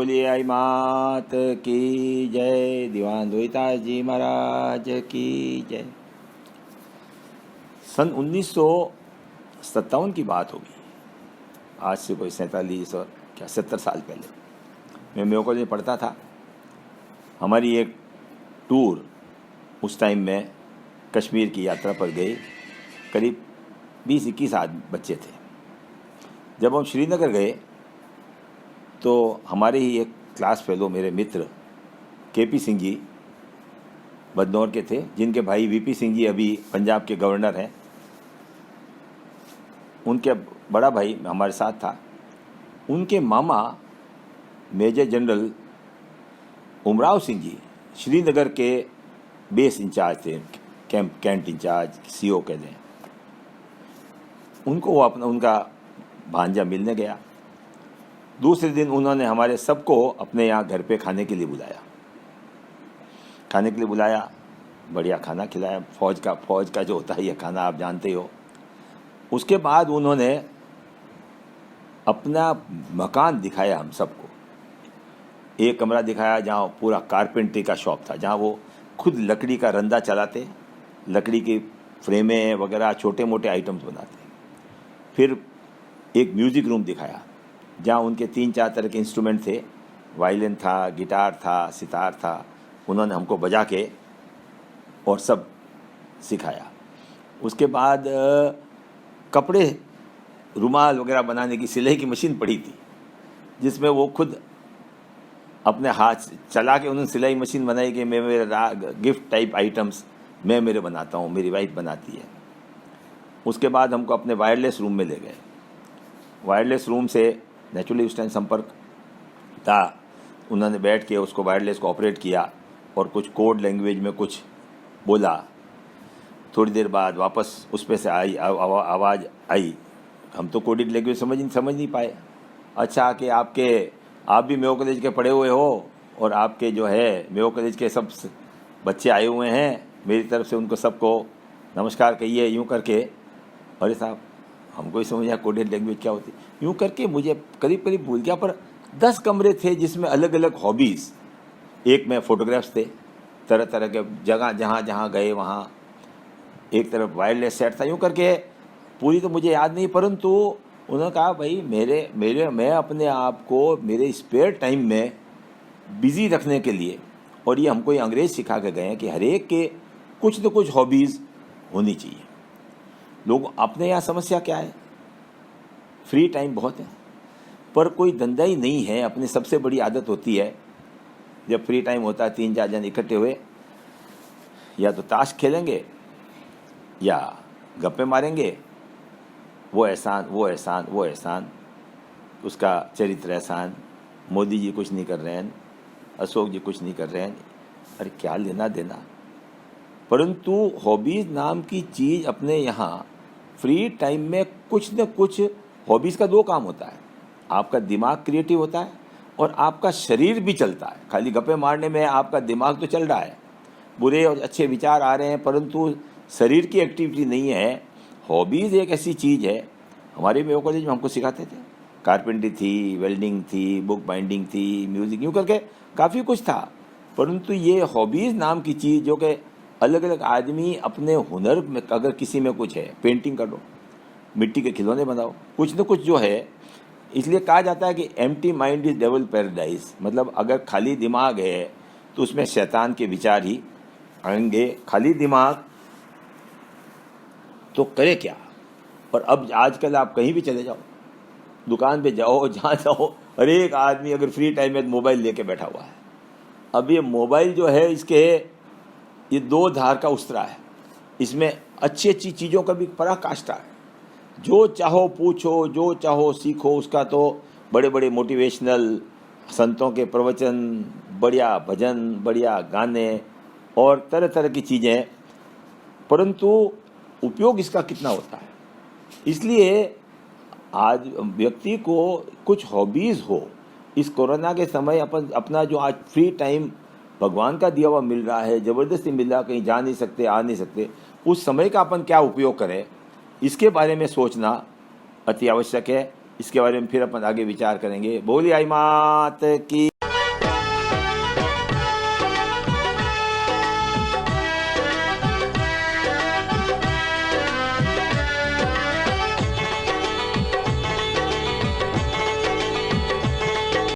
बोलिए आई मात की जय, दीवान द्वैताज जी महाराज की जय। सन 1957 की बात होगी, आज से कोई 47 और क्या 70 साल पहले। मैं मेरे कॉलेज में पढ़ता था। हमारी एक टूर उस टाइम में कश्मीर की यात्रा पर गए। करीब 20-21 बच्चे थे। जब हम श्रीनगर गए तो हमारे ही एक क्लास फेलो, मेरे मित्र केपी सिंह जी बदनौर के थे, जिनके भाई वीपी सिंह जी अभी पंजाब के गवर्नर हैं। उनके बड़ा भाई हमारे साथ था। उनके मामा मेजर जनरल उमराव सिंह जी श्रीनगर के बेस इंचार्ज थे, कैंट इंचार्ज, सीओ कहते हैं उनको। वो अपना उनका भांजा मिलने गया। दूसरे दिन उन्होंने हमारे सबको अपने यहाँ घर पे खाने के लिए बुलाया। बढ़िया खाना खिलाया, फौज का जो होता है ये खाना आप जानते हो। उसके बाद उन्होंने अपना मकान दिखाया हम सबको। एक कमरा दिखाया जहाँ पूरा कारपेंट्री का शॉप था, जहाँ वो खुद लकड़ी का रंदा चलाते, लकड़ी की फ्रेमें वगैरह छोटे मोटे आइटम्स बनाते। फिर एक म्यूज़िक रूम दिखाया जहाँ उनके 3-4 तरह के इंस्ट्रूमेंट थे। वायलिन था, गिटार था, सितार था। उन्होंने हमको बजा के और सब सिखाया। उसके बाद कपड़े, रुमाल वगैरह बनाने की सिलाई की मशीन पड़ी थी, जिसमें वो खुद अपने हाथ चला के उन्होंने सिलाई मशीन बनाई कि मैं मेरे गिफ्ट टाइप आइटम्स मैं मेरे बनाता हूँ, मेरी वाइफ बनाती है। उसके बाद हमको अपने वायरलेस रूम में ले गए। वायरलेस रूम से नेचुरली उस टाइम संपर्क था। उन्होंने बैठ के उसको वायरलेस को ऑपरेट किया और कुछ कोड लैंग्वेज में कुछ बोला। थोड़ी देर बाद वापस उस पे से आवाज़ आई। हम तो कोडिड लैंग्वेज समझ नहीं पाए। अच्छा कि आप भी मेयो कॉलेज के पढ़े हुए हो और आपके जो है मेयो कॉलेज के सब बच्चे आए हुए हैं, मेरी तरफ से उनको सबको नमस्कार कहिए, यूँ करके। अरे साहब, हमको ही समझ आया कोडेड लैंग्वेज क्या होती। यूँ करके मुझे करीब भूल गया, पर 10 कमरे थे जिसमें अलग अलग हॉबीज़। एक में फ़ोटोग्राफ्स थे, तरह तरह के जगह जहाँ गए वहाँ। एक तरफ वायरलेस सेट था। यूँ करके पूरी तो मुझे याद नहीं, परंतु उन्होंने कहा भाई मैं अपने आप को मेरे स्पेयर टाइम में बिज़ी रखने के लिए, और ये हमको ये अंग्रेज़ सिखा के गए हैं कि हर एक के कुछ न कुछ हॉबीज़ होनी चाहिए। लोग अपने यहाँ समस्या क्या है, फ्री टाइम बहुत है पर कोई धंधा ही नहीं है। अपनी सबसे बड़ी आदत होती है जब फ्री टाइम होता है 3-4 जन इकट्ठे हुए, या तो ताश खेलेंगे या गप्पे मारेंगे। वो एहसान, उसका चरित्र एहसान। मोदी जी कुछ नहीं कर रहे हैं, अशोक जी कुछ नहीं कर रहे हैं, अरे क्या लेना देना। परंतु हॉबीज़ नाम की चीज़ अपने यहाँ फ्री टाइम में कुछ न कुछ, हॉबीज़ का 2 काम होता है। आपका दिमाग क्रिएटिव होता है और आपका शरीर भी चलता है। खाली गप्पे मारने में आपका दिमाग तो चल रहा है, बुरे और अच्छे विचार आ रहे हैं, परंतु शरीर की एक्टिविटी नहीं है। हॉबीज़ एक ऐसी चीज़ है। हमारे मेयो कॉलेज में हमको सिखाते थे, कारपेंट्री थी, वेल्डिंग थी, बुक बाइंडिंग थी, म्यूज़िक, यूँ करके काफ़ी कुछ था। परंतु ये हॉबीज़ नाम की चीज़ जो कि अलग अलग आदमी अपने हुनर में, अगर किसी में कुछ है, पेंटिंग करो, मिट्टी के खिलौने बनाओ, कुछ न कुछ जो है। इसलिए कहा जाता है कि empty mind is devil paradise. मतलब अगर खाली दिमाग है तो उसमें शैतान के विचार ही आएंगे। खाली दिमाग तो करे क्या। और अब आजकल आप कहीं भी चले जाओ, दुकान पे जाओ, जहाँ जाओ, हर एक आदमी अगर फ्री टाइम में मोबाइल लेके बैठा हुआ है। अब ये मोबाइल जो है, इसके ये 2 धार का उस्तरा है। इसमें अच्छी चीज़ों का भी पराकाष्ठा है। जो चाहो पूछो, जो चाहो सीखो। उसका तो बड़े बड़े मोटिवेशनल संतों के प्रवचन, बढ़िया भजन, बढ़िया गाने और तरह तरह की चीज़ें, परंतु उपयोग इसका कितना होता है। इसलिए आज व्यक्ति को कुछ हॉबीज़ हो। इस कोरोना के समय अपना जो आज फ्री टाइम भगवान का दिया हुआ मिल रहा है, ज़बरदस्ती मिल रहा है, कहीं जा नहीं सकते, आ नहीं सकते, उस समय का अपन क्या उपयोग करें, इसके बारे में सोचना अति आवश्यक है। इसके बारे में फिर अपन आगे विचार करेंगे। बोलिए आई मात की।